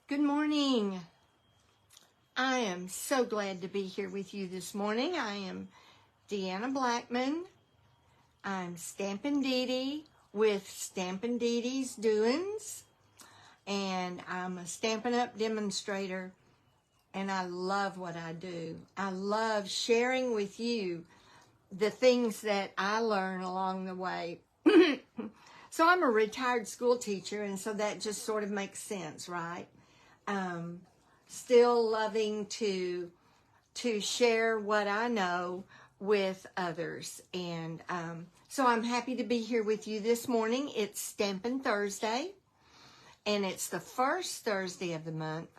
Good morning. I am so glad to be here with you this morning. I am Deanna Blackman. I'm StampinDeDe with StampinDeDe's Doins, and I'm a Stampin Up demonstrator, and I love what I do. I love sharing with you the things that I learn along the way. So I'm a retired school teacher, and so that just sort of makes sense, right? Still loving to share what I know with others. And so I'm happy to be here with you this morning. It's Stampin Thursday, and it's the first Thursday of the month.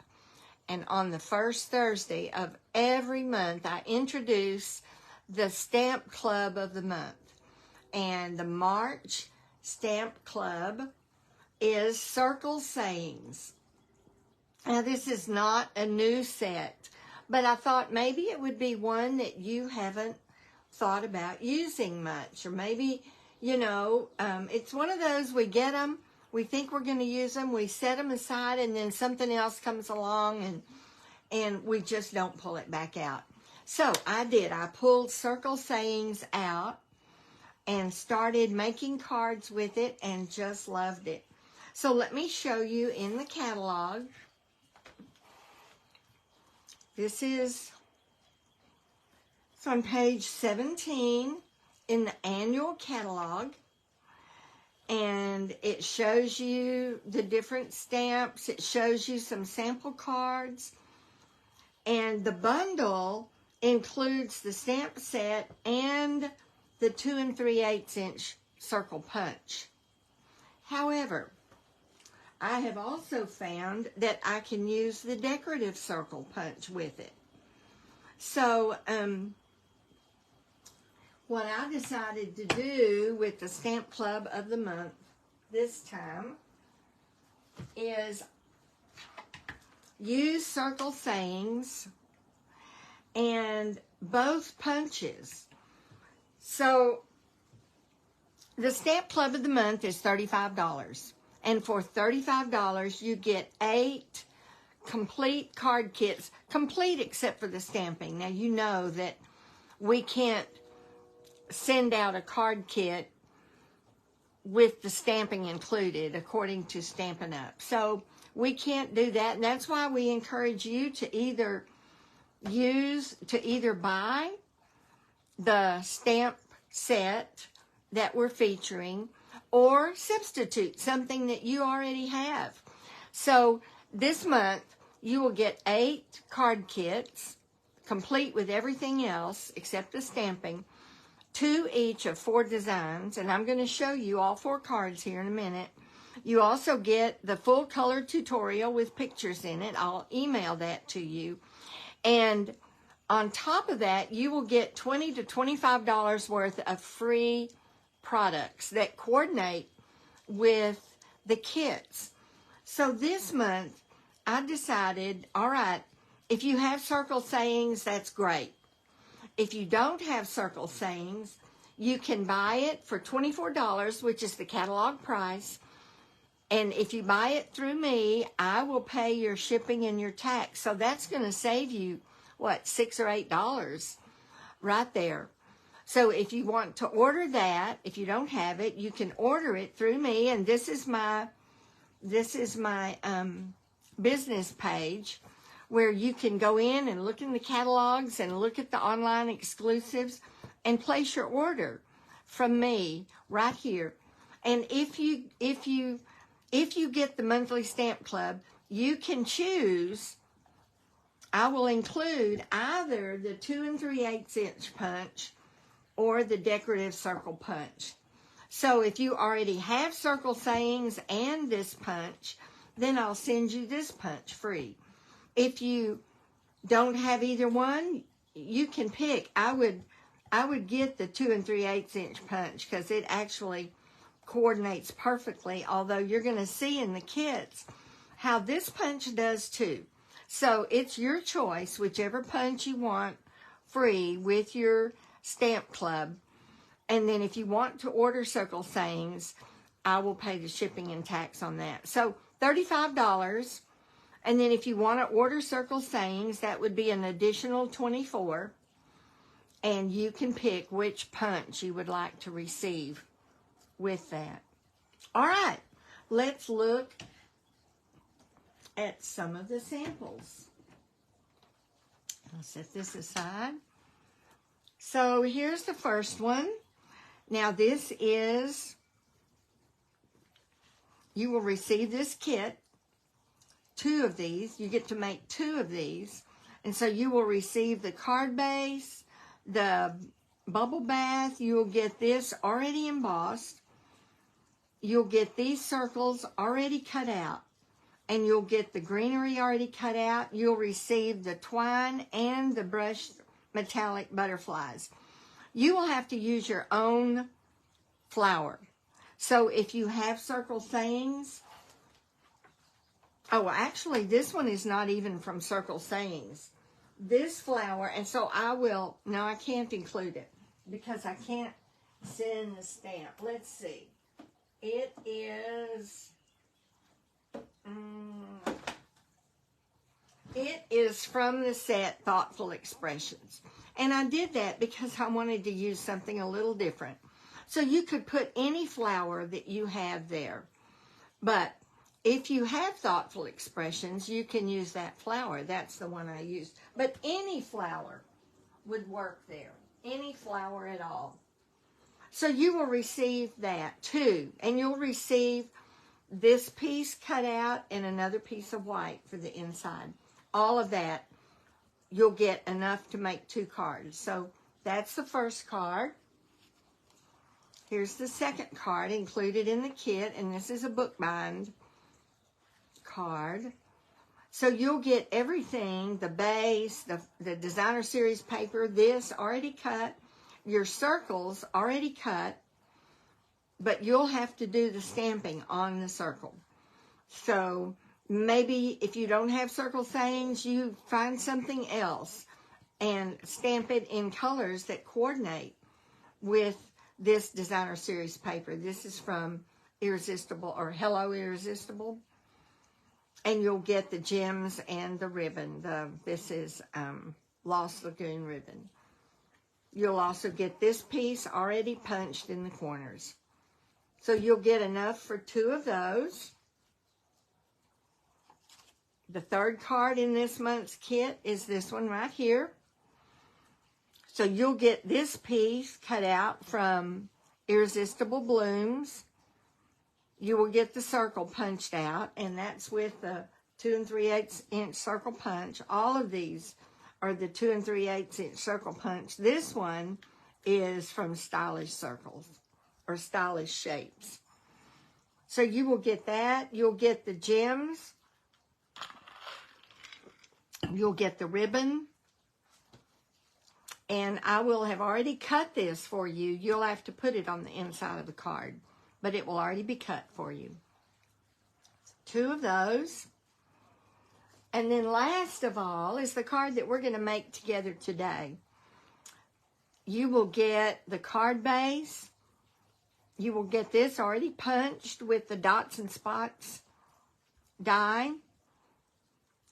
And on the first Thursday of every month, I introduce the Stamp Club of the month. And the March Stamp Club is Circle Sayings. Now, this is not a new set, but I thought maybe it would be one that you haven't thought about using much. Or maybe, it's one of those, we get them, we think we're going to use them, we set them aside, and then something else comes along, and we just don't pull it back out. So I did. I pulled Circle Sayings out and started making cards with it and just loved it. So let me show you in the catalog. This is on page 17 in the annual catalog, and it shows you the different stamps. It shows you some sample cards, and the bundle includes the stamp set and the 2 3/8 inch circle punch. However, I have also found that I can use the decorative circle punch with it. So, what I decided to do with the Stamp Club of the month this time is use Circle Sayings and both punches. So, the Stamp Club of the month is $35. And for $35, you get 8 complete card kits, complete except for the stamping. Now, you know that we can't send out a card kit with the stamping included, according to Stampin Up. So we can't do that, and that's why we encourage you to either buy the stamp set that we're featuring, or substitute something that you already have. So this month, you will get 8 card kits, complete with everything else except the stamping, 2 each of 4 designs, and I'm going to show you all 4 cards here in a minute. You also get the full color tutorial with pictures in it. I'll email that to you. And on top of that, you will get $20 to $25 worth of free products that coordinate with the kits. So this month, I decided, all right, if you have Circle Sayings, that's great. If you don't have Circle Sayings, you can buy it for $24, which is the catalog price. And if you buy it through me, I will pay your shipping and your tax. So that's going to save you, $6 or $8 right there. So if you want to order that, if you don't have it, you can order it through me. And this is my business page where you can go in and look in the catalogs and look at the online exclusives and place your order from me right here. And if you get the monthly Stamp Club, you can choose. I will include either the 2 3/8 inch punch or the decorative circle punch. So if you already have Circle Sayings and this punch, then I'll send you this punch free. If you don't have either one, you can pick. I would get the 2 3/8 inch punch because it actually coordinates perfectly, although you're going to see in the kits how this punch does too. So it's your choice, whichever punch you want free with your Stamp Club. And then if you want to order Circle Sayings, I will pay the shipping and tax on that. So $35, And then if you want to order circle sayings, that would be an additional $24. And you can pick which punch you would like to receive with that. All right, let's look at some of the samples. I'll set this aside. So here's the first one. Now this is, you will receive this kit, 2 of these. You get to make 2 of these. And so you will receive the card base, the bubble bath. You'll get this already embossed. You'll get these circles already cut out. And you'll get the greenery already cut out. You'll receive the twine and the brushed metallic butterflies. You will have to use your own flower. So if you have circle sayings, oh, actually, this one is not even from Circle Sayings. This flower, and so I will, no, I can't include it because I can't send the stamp. Let's see. It is, it is from the set Thoughtful Expressions. And I did that because I wanted to use something a little different. So you could put any flower that you have there. But if you have Thoughtful Expressions, you can use that flower. That's the one I used. But any flower would work there. Any flower at all. So you will receive that too. And you'll receive this piece cut out and another piece of white for the inside. All of that, you'll get enough to make 2 cards. So that's the first card. Here's the second card included in the kit. And this is a bookbind card. So you'll get everything, the base, the designer series paper, this already cut, your circles already cut, but you'll have to do the stamping on the circle. So maybe if you don't have circle sayings, you find something else and stamp it in colors that coordinate with this designer series paper. This is from Irresistible or Hello Irresistible. And you'll get the gems and the ribbon. This is Lost Lagoon ribbon. You'll also get this piece already punched in the corners. So you'll get enough for 2 of those. The third card in this month's kit is this one right here. So you'll get this piece cut out from Irresistible Blooms. You will get the circle punched out, and that's with the 2 3/8 inch circle punch. All of these are the 2 3/8 inch circle punch. This one is from Stylish Circles or Stylish Shapes. So you will get that. You'll get the gems. You'll get the ribbon. And I will have already cut this for you. You'll have to put it on the inside of the card, but it will already be cut for you. 2 of those. And then last of all is the card that we're going to make together today. You will get the card base. You will get this already punched with the dots and spots die.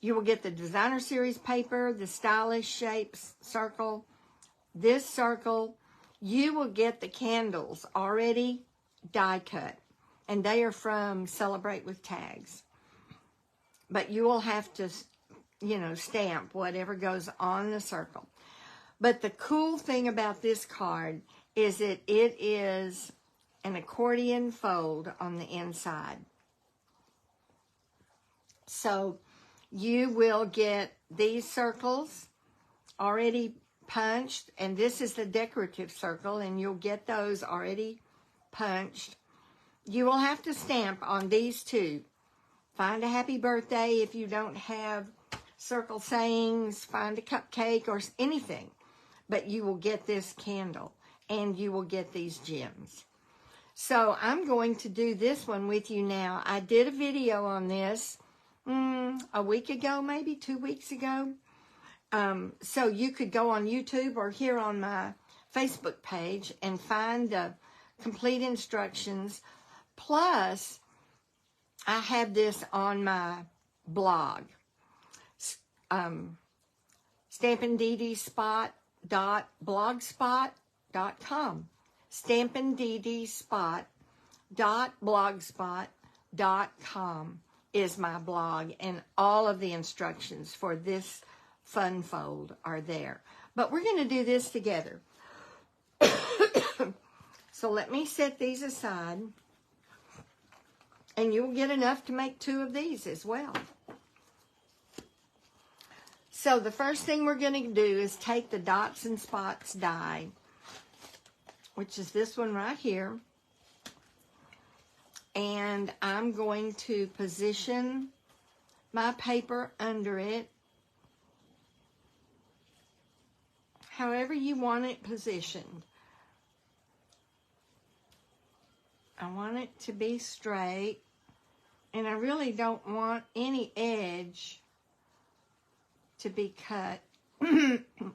You will get the designer series paper, the Stylish Shapes circle, this circle. You will get the candles already die cut, and they are from Celebrate with Tags. But you will have to, stamp whatever goes on the circle. But the cool thing about this card is that it is an accordion fold on the inside. So you will get these circles already punched, and this is the decorative circle, and you'll get those already punched. You will have to stamp on these 2. Find a happy birthday if you don't have circle sayings. Find a cupcake or anything. But you will get this candle, and you will get these gems. So I'm going to do this one with you now. I did a video on this a week ago, maybe 2 weeks ago. So you could go on YouTube or here on my Facebook page and find the complete instructions. Plus, I have this on my blog. StampinDeDe.blogspot.com. StampinDeDe.blogspot.com is my blog, and all of the instructions for this fun fold are there. But we're going to do this together. So let me set these aside, and you'll get enough to make 2 of these as well. So the first thing we're going to do is take the dots and spots die, which is this one right here, and I'm going to position my paper under it however you want it positioned. I want it to be straight, and I really don't want any edge to be cut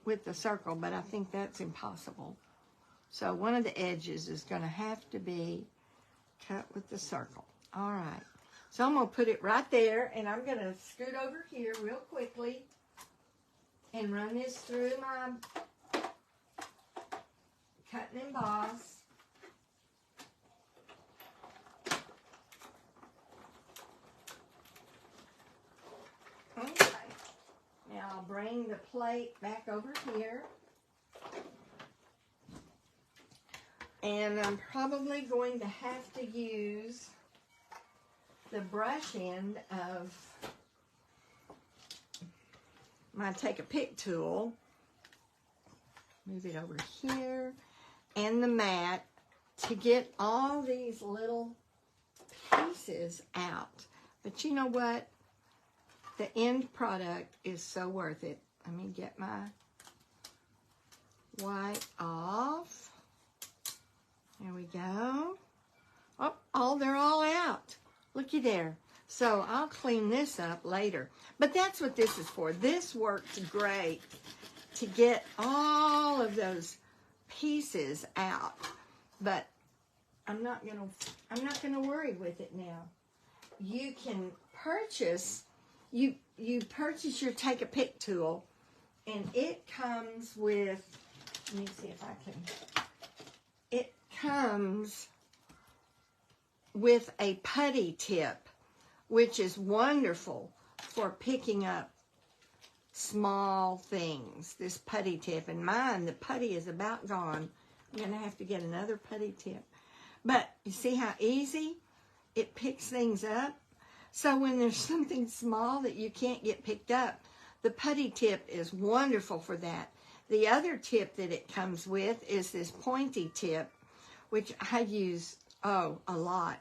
with the circle, but I think that's impossible. So one of the edges is going to have to be cut with the circle. All right. So I'm going to put it right there, and I'm going to scoot over here real quickly and run this through my cut and emboss. Okay. Now I'll bring the plate back over here. And I'm probably going to have to use the brush end of my Take a Pick tool. Move it over here. And the mat to get all these little pieces out. But you know what? The end product is so worth it. Let me get my white off. There we go. Oh, they're all out. Looky there. So I'll clean this up later. But that's what this is for. This works great to get all of those pieces out. But I'm not gonna worry with it now. You can purchase. You purchase your Take a Pick tool, and it comes with, let me see if I can, it comes with a putty tip, which is wonderful for picking up small things, this putty tip. And mine, the putty is about gone. I'm going to have to get another putty tip. But you see how easy it picks things up? So when there's something small that you can't get picked up, the putty tip is wonderful for that. The other tip that it comes with is this pointy tip, which I use, a lot.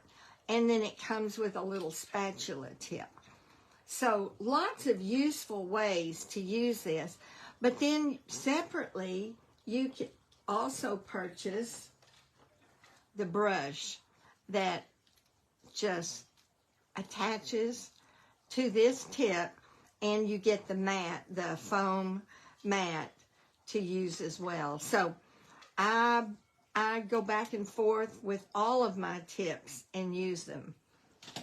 And then it comes with a little spatula tip. So lots of useful ways to use this. But then separately, you can also purchase the brush that just attaches to this tip, and you get the mat, the foam mat, to use as well. So I go back and forth with all of my tips and use them.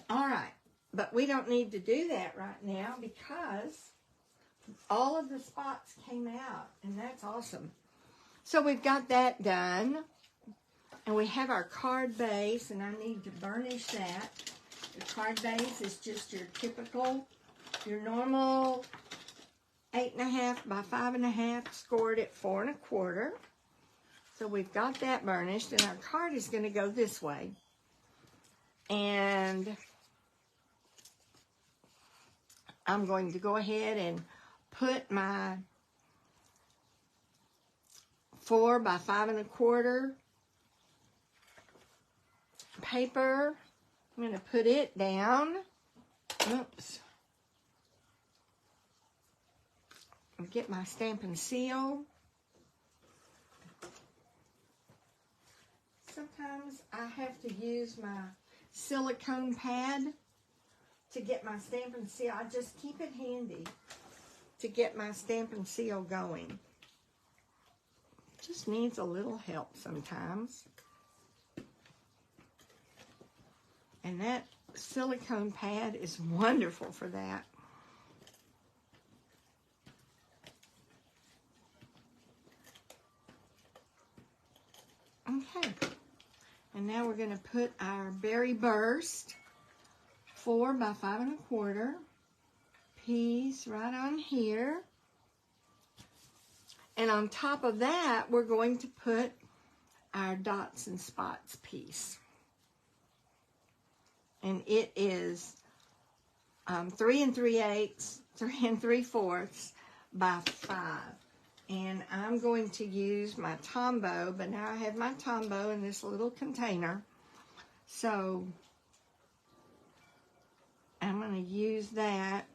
All right, but we don't need to do that right now because all of the spots came out, and that's awesome. So we've got that done, and we have our card base, and I need to burnish that. The card base is just your typical, your normal 8.5 by 5.5, scored at 4 1/4. So we've got that burnished, and our card is going to go this way. And I'm going to go ahead and put my 4 by 5 1/4 paper. I'm going to put it down. Oops. And get my Stampin' Seal. Sometimes I have to use my silicone pad to get my Stampin' Seal. I just keep it handy to get my Stampin' Seal going. Just needs a little help sometimes. And that silicone pad is wonderful for that. Okay. And now we're going to put our berry burst 4 by 5 1/4 piece right on here. And on top of that, we're going to put our dots and spots piece. And it is 3 3/8, 3 3/4 by 5. And I'm going to use my Tombow, but now I have my Tombow in this little container. So I'm going to use that.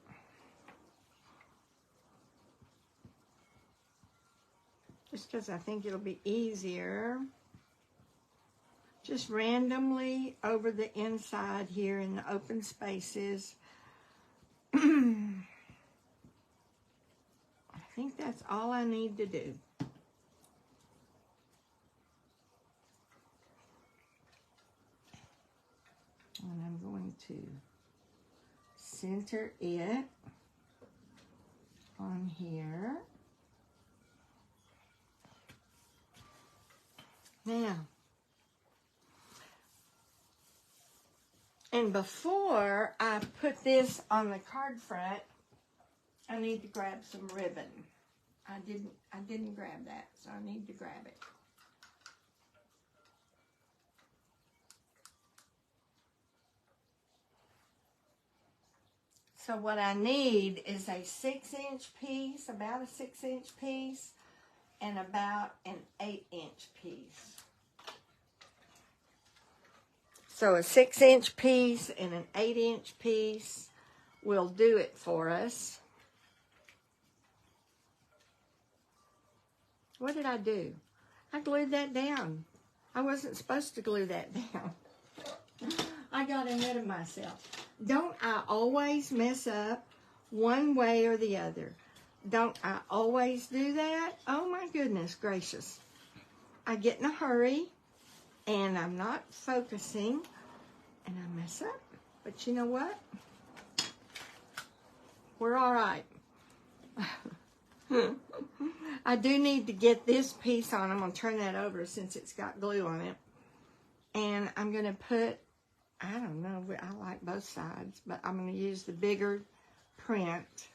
Just because I think it'll be easier. Just randomly over the inside here in the open spaces. I think that's all I need to do. And I'm going to center it on here. Now, and before I put this on the card front, I need to grab some ribbon. I didn't grab that, so I need to grab it. So what I need is a 6-inch piece, about a 6-inch piece, and about an 8-inch piece. So a 6-inch piece and an 8-inch piece will do it for us. What did I do? I glued that down. I wasn't supposed to glue that down. I got ahead of myself. Don't I always mess up one way or the other? Don't I always do that? Oh my goodness gracious. I get in a hurry and I'm not focusing and I mess up. But you know what? We're all right. I do need to get this piece on. I'm going to turn that over since it's got glue on it. And I'm going to put, I don't know, I like both sides, but I'm going to use the bigger print.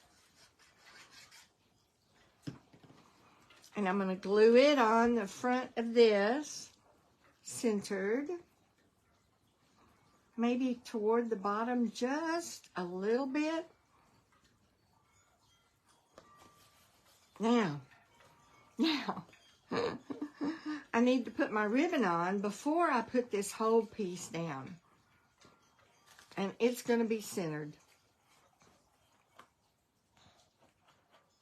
And I'm going to glue it on the front of this, centered. Maybe toward the bottom just a little bit. Now, I need to put my ribbon on before I put this whole piece down. And it's going to be centered.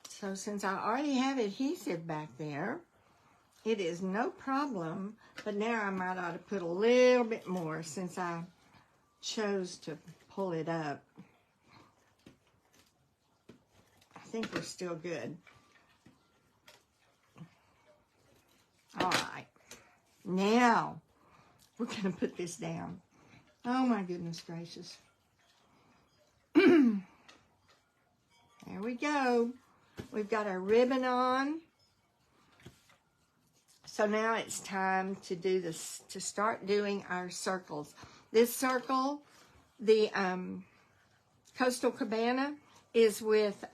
So since I already have adhesive back there, it is no problem. But now I might ought to put a little bit more since I chose to pull it up. I think we're still good. All right, now we're going to put this down. Oh my goodness gracious. There we go. We've got our ribbon on. So now it's time to do this, to start doing our circles. This circle, the Coastal Cabana, is with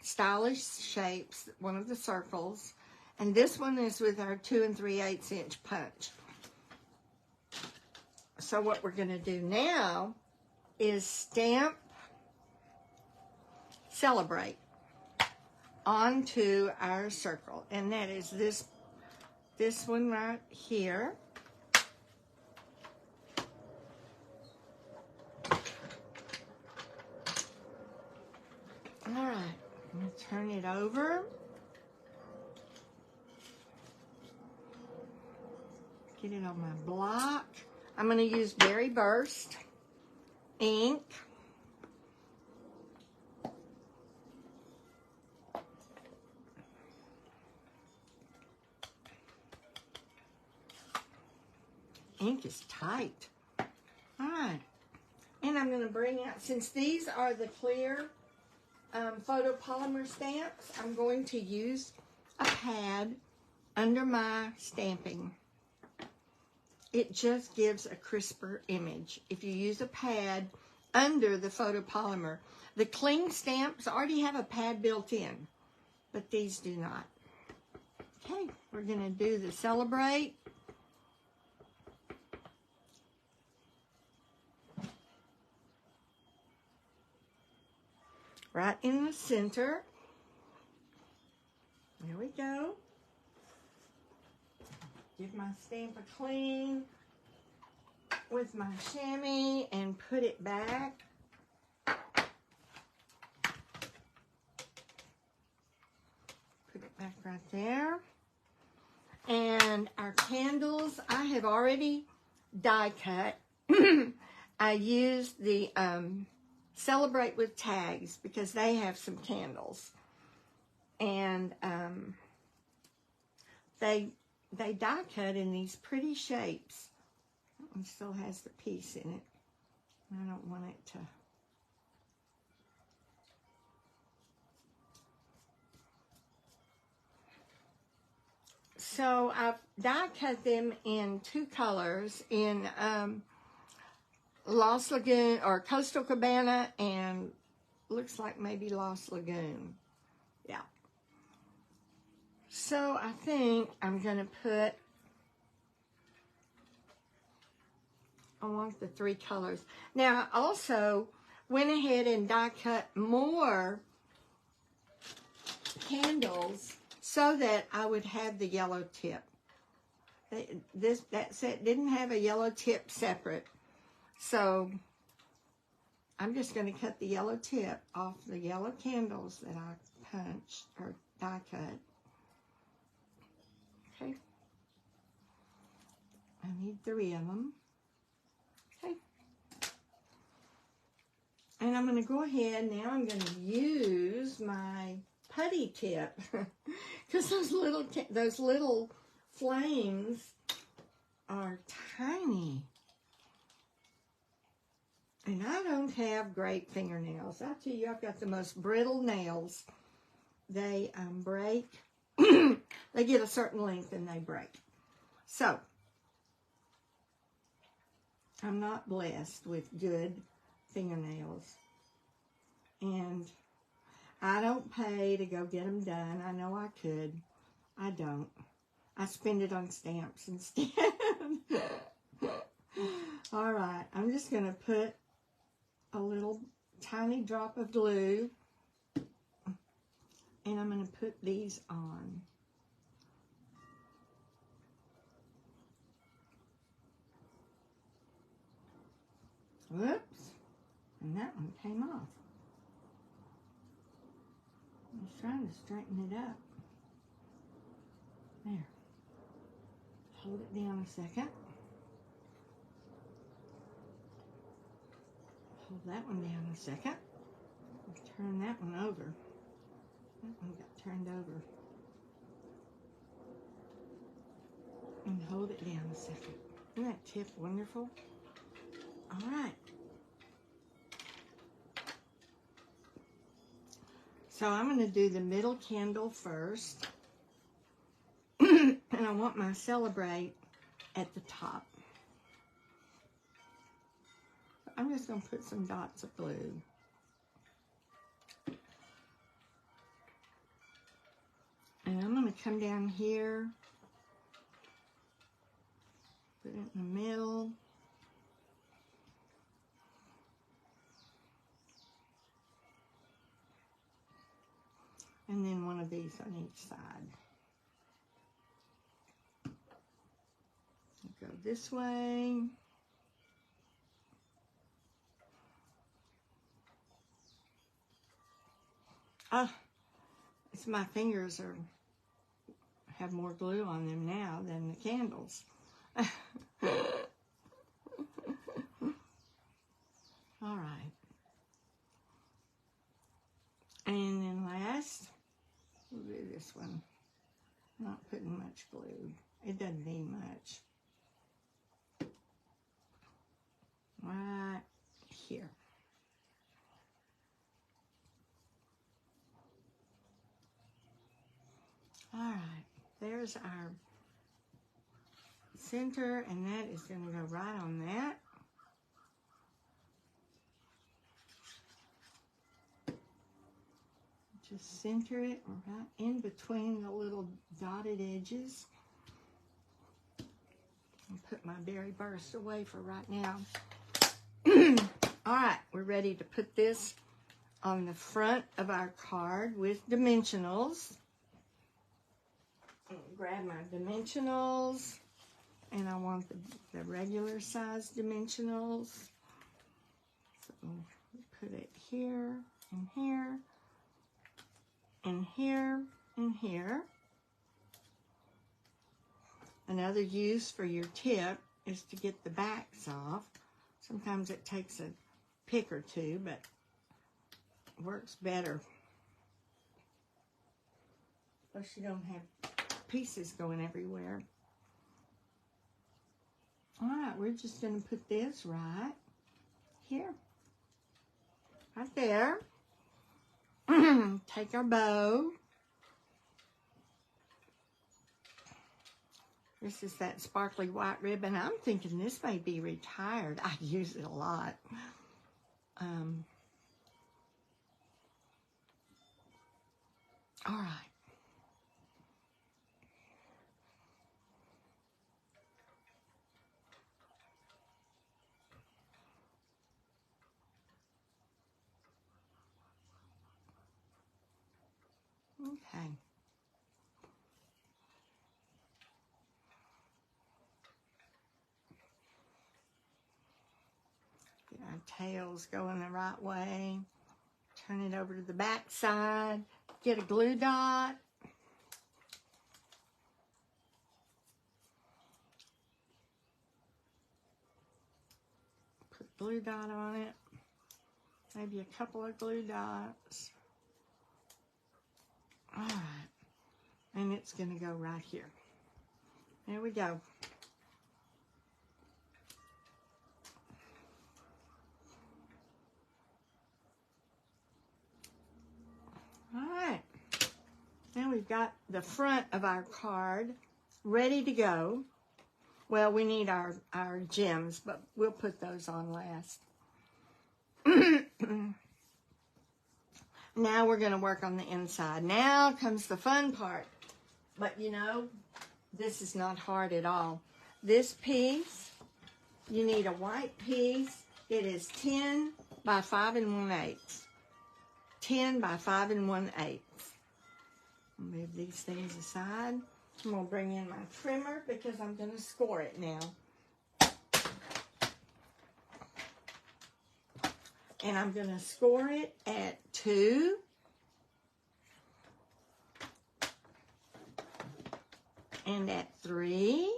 Stylish Shapes, one of the circles. And this one is with our 2 3/8 inch punch. So what we're going to do now is stamp Celebrate onto our circle. And that is this one right here. All right, I'm going to turn it over. Get it on my block. I'm going to use Berry Burst ink. Ink is tight. All right. And I'm going to bring out, since these are the clear photopolymer stamps, I'm going to use a pad under my stamping. it just gives a crisper image. If you use a pad under the photopolymer, the cling stamps already have a pad built in, but these do not. Okay, we're going to do the Celebrate. Right in the center. There we go. Give my stamp a clean with my chamois and put it back. Put it back right there. And our candles, I have already die cut. I used the Celebrate with tags because they have some candles. And they die cut in these pretty shapes. That one still has the piece in it. I don't want it to. So I've die cut them in two colors, in Lost Lagoon or Coastal Cabana, and looks like maybe Lost Lagoon. Yeah. So I think I'm going to put, I want the three colors. Now I also went ahead and die cut more candles so that I would have the yellow tip. That set didn't have a yellow tip separate. So I'm just going to cut the yellow tip off the yellow candles that I punched or die cut. Okay. I need 3 of them. Okay. And I'm going to go ahead, now I'm going to use my putty tip because those little flames are tiny. And I don't have great fingernails. I tell you, I've got the most brittle nails. They break. They get a certain length and they break. So, I'm not blessed with good fingernails. And I don't pay to go get them done. I know I could. I don't. I spend it on stamps instead. All right, I'm just going to put a little tiny drop of glue, and I'm going to put these on. Whoops, and that one came off. I was trying to straighten it up. There. Hold it down a second. Hold that one down a second. Turn that one over. That one got turned over. And hold it down a second. Isn't that tip wonderful? All right. So I'm going to do the middle candle first. And I want my Celebrate at the top. I'm just going to put some dots of blue. And I'm going to come down here, put it in the middle. And then one of these on each side. Go this way. It's my fingers have more glue on them now than the candles. All right. And then last, we'll do this one. Not putting much glue. It doesn't need much. Right here. All right, there's our center, and that is going to go right on that. Just center it right in between the little dotted edges. I'll put my berry burst away for right now. All right, we're ready to put this on the front of our card with dimensionals. Grab my dimensionals, and I want the regular size dimensionals. So put it here, and here, and here, and here. Another use for your tip is to get the backs off. Sometimes it takes a pick or two, but it works better. Plus you don't have pieces going everywhere. All right, we're just going to put this right here. Right there. Take our bow. This is that sparkly white ribbon. I'm thinking this may be retired. I use it a lot. All right. Okay. Get our tails going the right way. Turn it over to the back side. Get a glue dot. Put glue dot on it. Maybe a couple of glue dots. All right. And it's going to go right here. There we go. All right. Now we've got the front of our card ready to go. Well, we need our gems, but we'll put those on last. Now we're going to work on the inside. Now comes the fun part. But you know, this is not hard at all. This piece, you need a white piece. It is 10 by 5 1/8. 10 by 5 1/8. Move these things aside. I'm going to bring in my trimmer because I'm going to score it now. And I'm going to score it at 2. And at 3.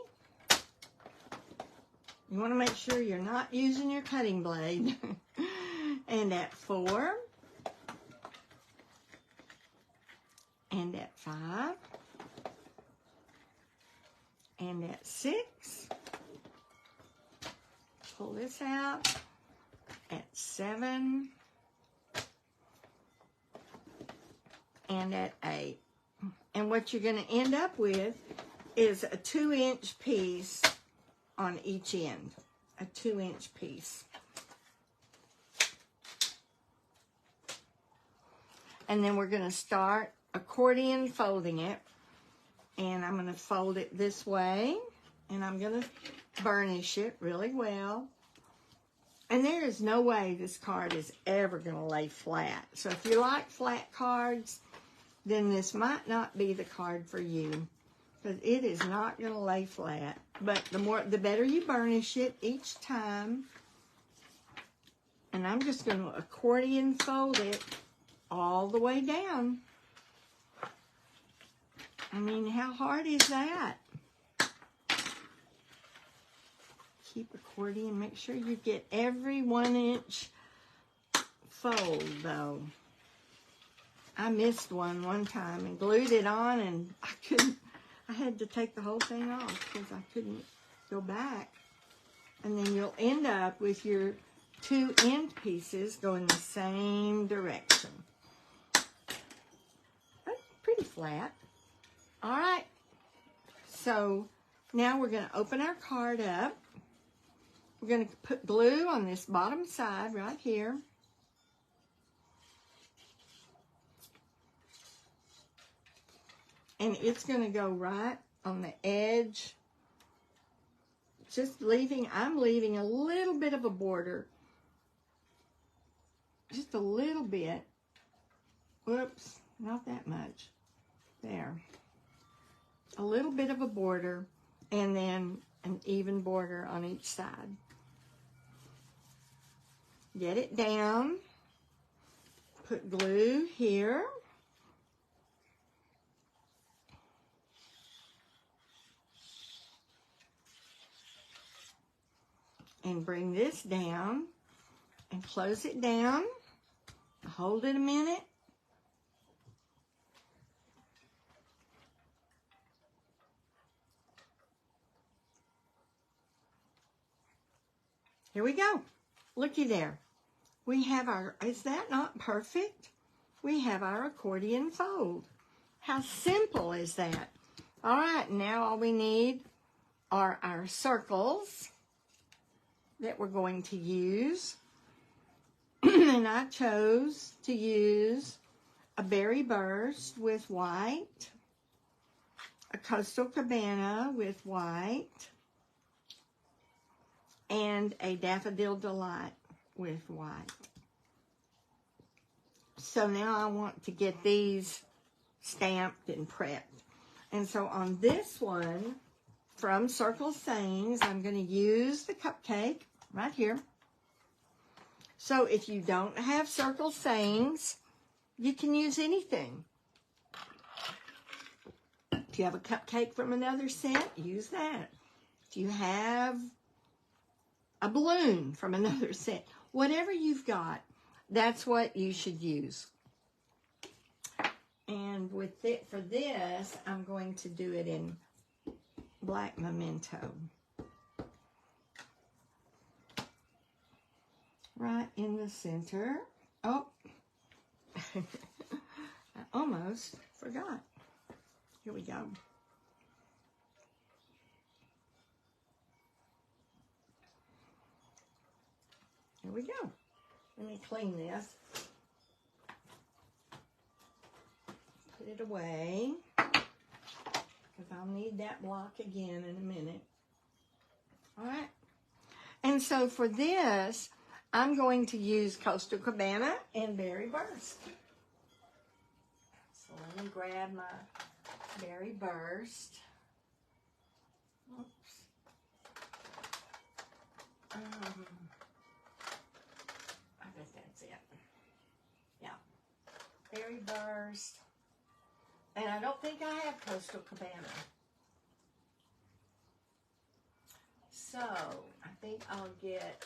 You want to make sure you're not using your cutting blade. And at 4. And at 5. And at 6. Pull this out. At 7. And at 8. And what you're going to end up with is a 2-inch piece on each end. A 2-inch piece. And then we're going to start accordion folding it. And I'm going to fold it this way. And I'm going to burnish it really well. And there is no way this card is ever going to lay flat. So if you like flat cards, then this might not be the card for you. Because it is not going to lay flat. But the better you burnish it each time. And I'm just going to accordion fold it all the way down. I mean, how hard is that? Keep accordion. Make sure you get every 1-inch fold, though. I missed one time and glued it on, and I couldn't. I had to take the whole thing off because I couldn't go back. And then you'll end up with your 2 end pieces going the same direction. That's pretty flat. All right. So Now we're going to open our card up. We're going to put glue on this bottom side right here. And it's going to go right on the edge. I'm leaving a little bit of a border. Just a little bit. Whoops, not that much. There. A little bit of a border, and then an even border on each side. Get it down. Put glue here. And bring this down and close it down. Hold it a minute. Here we go. Looky there. We have our, is that not perfect? We have our accordion fold. How simple is that? All right, now all we need are our circles that we're going to use. And I chose to use a berry burst with white, a coastal cabana with white, and a daffodil delight with white. So now I want to get these stamped and prepped. And so on this one, from Circle Sayings, I'm going to use the cupcake right here. So if you don't have Circle Sayings, you can use anything. If you have a cupcake from another set, use that. If you have a balloon from another set, whatever you've got, that's what you should use. And with it, for this, I'm going to do it in black memento. Right in the center. Oh, I almost forgot. Here we go. Here we go. Let me clean this. Put it away, because I'll need that block again in a minute. All right. And so for this, I'm going to use Coastal Cabana and Berry Burst. So let me grab my Berry Burst. Oops. I bet that's it. Yeah. Berry Burst. And I don't think I have Coastal Cabana. So I think I'll get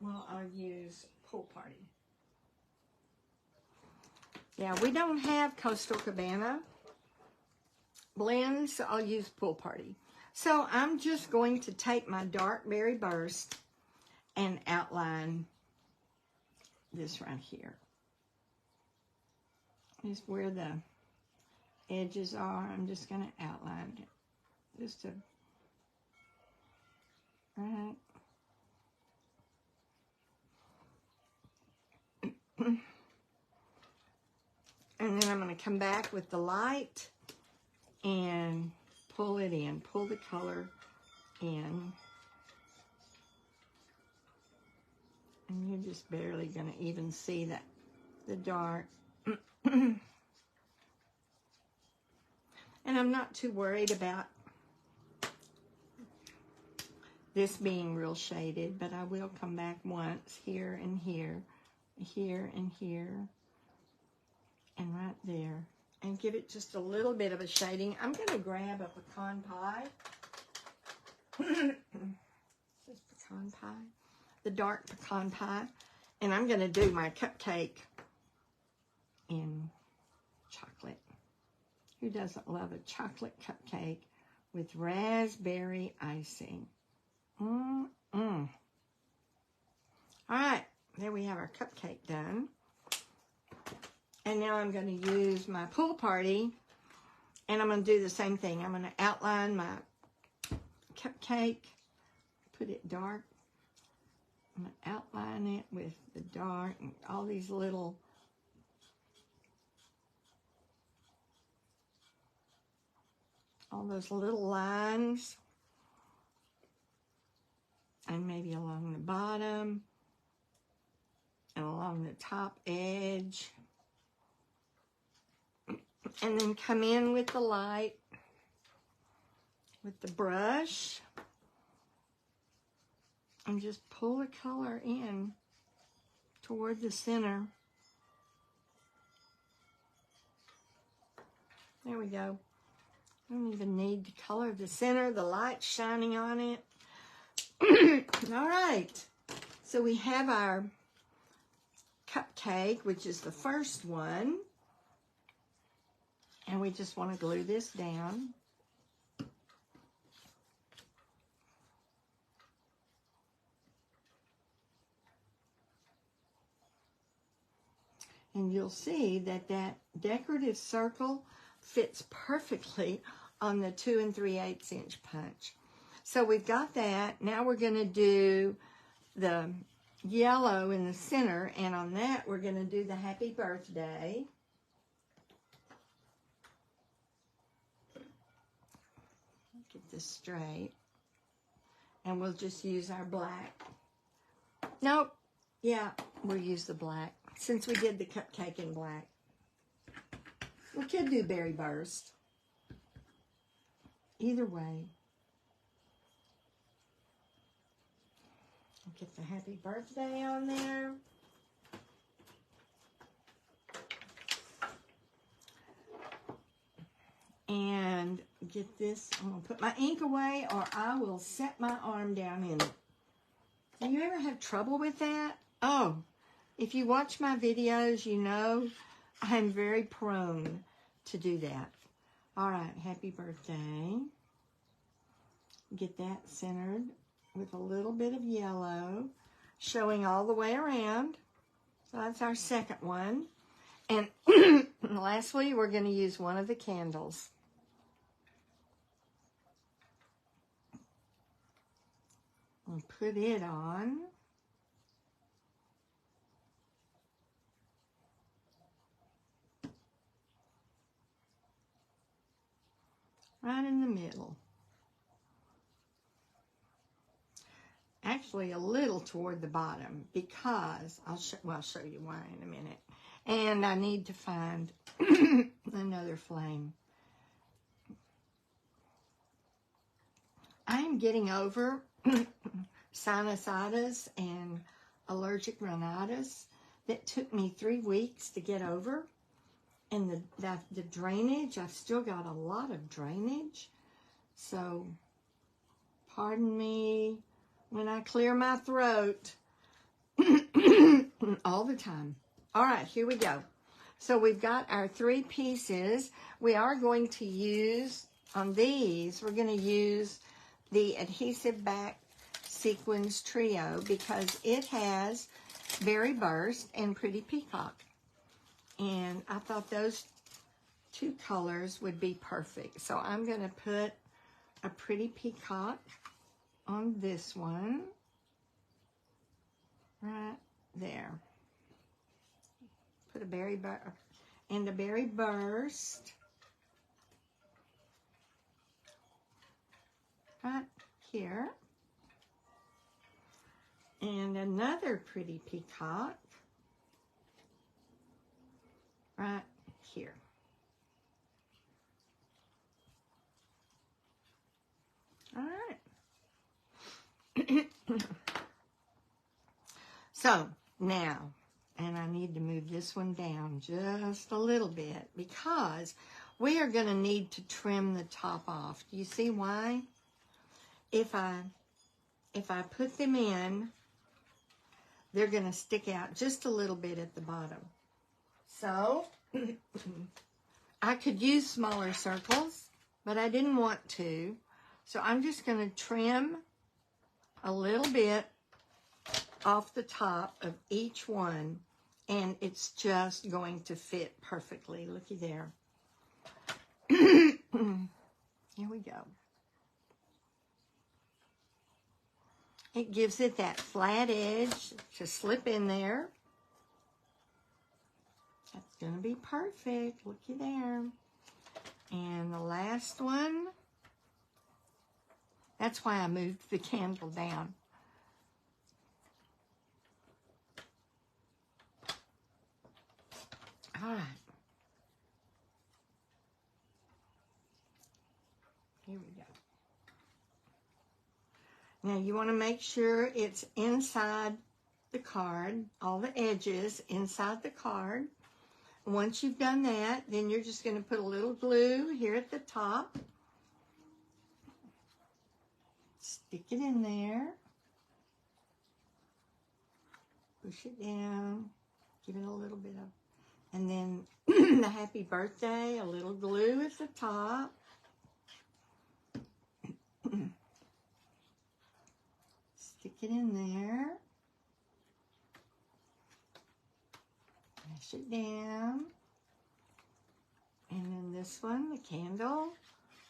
well, I'll use Pool Party. Yeah, we don't have Coastal Cabana blends, so I'll use Pool Party. So I'm just going to take my dark Berry Burst and outline this right here. Is where the edges are. I'm just going to outline it. Just to, right. And then I'm going to come back with the light and pull it in, pull the color in. And you're just barely going to even see that, the dark. And I'm not too worried about this being real shaded, but I will come back once here and here, here and here, and right there, and give it just a little bit of a shading. I'm going to grab a pecan pie. This is pecan pie, the dark pecan pie, and I'm going to do my cupcake in chocolate. Who doesn't love a chocolate cupcake with raspberry icing? All right, there we have our cupcake done. And now I'm going to use my pool party, and I'm going to do the same thing. I'm going to outline my cupcake, put it dark. I'm going to outline it with the dark and all these little those little lines, and maybe along the bottom and along the top edge, and then come in with the light with the brush and just pull the color in toward the center. There we go. I don't even need to color the center. The light's shining on it. All right. So we have our cupcake, which is the first one. And we just want to glue this down. And you'll see that that decorative circle fits perfectly on the 2 3/8 inch punch. So we've got that. Now we're going to do the yellow in the center, and on that we're going to do the happy birthday. Get this straight. And we'll just use our black. Nope. Yeah, we'll use the black since we did the cupcake in black. We could do berry burst. Either way. I'll get the happy birthday on there. And get this, I'm going to put my ink away or I will set my arm down in it. Do you ever have trouble with that? Oh, if you watch my videos, you know I'm very prone to do that. All right, happy birthday. Get that centered with a little bit of yellow, showing all the way around. So that's our second one. And lastly, we're going to use one of the candles. And put it on. Right in the middle. Actually, a little toward the bottom because I'll show you why in a minute. And I need to find another flame. I am getting over sinusitis and allergic rhinitis that took me 3 weeks to get over. And the drainage, I've still got a lot of drainage. So, pardon me when I clear my throat all the time. All right, here we go. So we've got our 3 pieces. We are going to use, on these, we're going to use the Adhesive Back Sequins Trio because it has Berry Burst and Pretty Peacock. And I thought those 2 colors would be perfect. So I'm going to put a Pretty Peacock on this one. Right there. Put a Berry Burst and a Berry Burst. Right here. And another Pretty Peacock. Right here. All right. So now, and I need to move this one down just a little bit because we are going to need to trim the top off. Do you see why? If I put them in, they're going to stick out just a little bit at the bottom. So, I could use smaller circles, but I didn't want to. So, I'm just going to trim a little bit off the top of each one and it's just going to fit perfectly. Looky there. Here we go. It gives it that flat edge to slip in there. That's going to be perfect. Looky there. And the last one, that's why I moved the candle down. All right. Here we go. Now you want to make sure it's inside the card, all the edges inside the card. Once you've done that, then you're just going to put a little glue here at the top. Stick it in there. Push it down. Give it a little bit of, and then the happy birthday, a little glue at the top. Stick it in there. Mash it down. And then this one, the candle,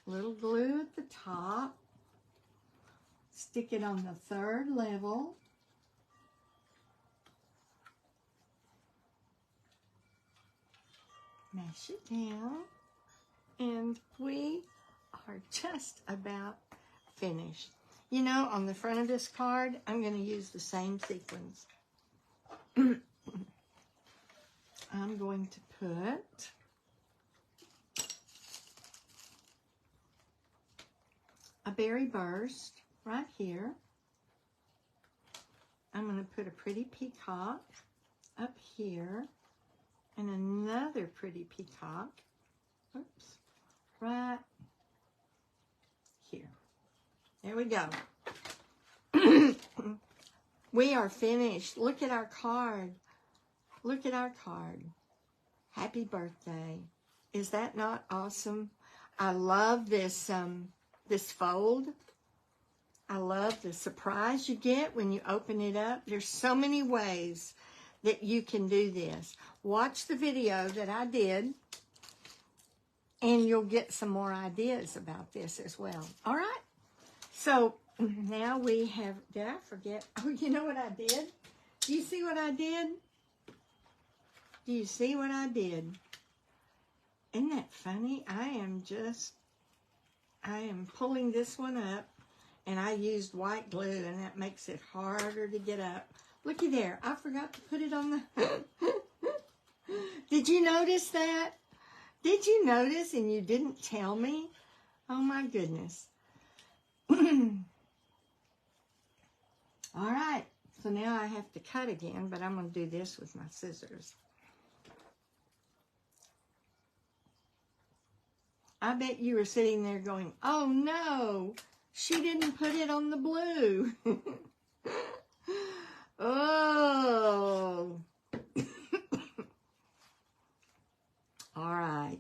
little glue at the top. Stick it on the 3rd level. Mash it down. And we are just about finished. You know, on the front of this card, I'm going to use the same sequins. I'm going to put a berry burst right here. I'm going to put a pretty peacock up here and another pretty peacock, oops, right here. There we go. We are finished. Look at our card. Look at our card. Happy birthday. Is that not awesome? I love this this fold. I love the surprise you get when you open it up. There's so many ways that you can do this. Watch the video that I did, and you'll get some more ideas about this as well. All right? So now we have, did I forget? Oh, you know what I did? Do you see what I did? Do you see what I did? Isn't that funny? I am pulling this one up, and I used white glue, and that makes it harder to get up. Looky there. I forgot to put it on the... Did you notice that? Did you notice and you didn't tell me? Oh, my goodness. All right, so now I have to cut again, but I'm going to do this with my scissors. I bet you were sitting there going, oh no, she didn't put it on the blue. Oh. All right,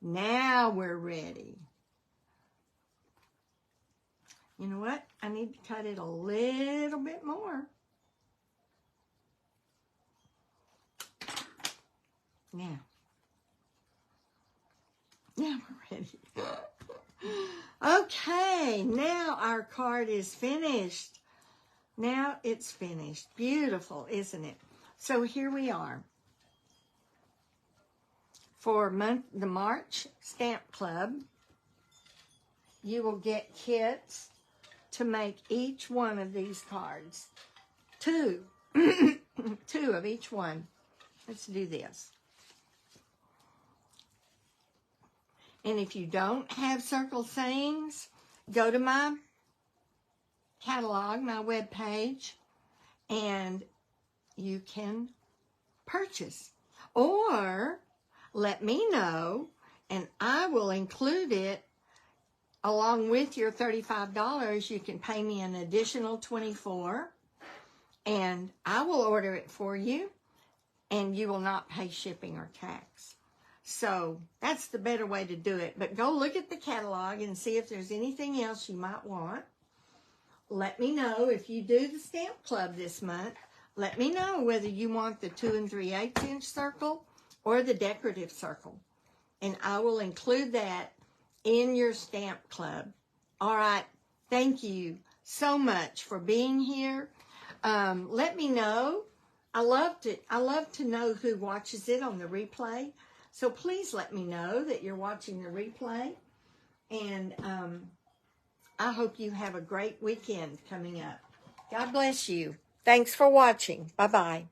now we're ready. You know what? I need to cut it a little bit more. Now we're ready. Okay, now our card is finished. Now it's finished. Beautiful, isn't it? So here we are. For the March Stamp Club, you will get kits to make each one of these cards. 2. 2 of each one. Let's do this. And if you don't have circle sayings, go to my catalog, my webpage, and you can purchase. Or let me know, and I will include it along with your $35. You can pay me an additional $24, and I will order it for you, and you will not pay shipping or tax. So that's the better way to do it. But go look at the catalog and see if there's anything else you might want. Let me know if you do the Stamp Club this month. let me know whether you want the 2 3/8 inch circle or the decorative circle. And I will include that in your stamp club. All right. Thank you so much for being here. Let me know. I love to know who watches it on the replay. So please let me know that you're watching the replay. And I hope you have a great weekend coming up. God bless you. Thanks for watching. Bye-bye.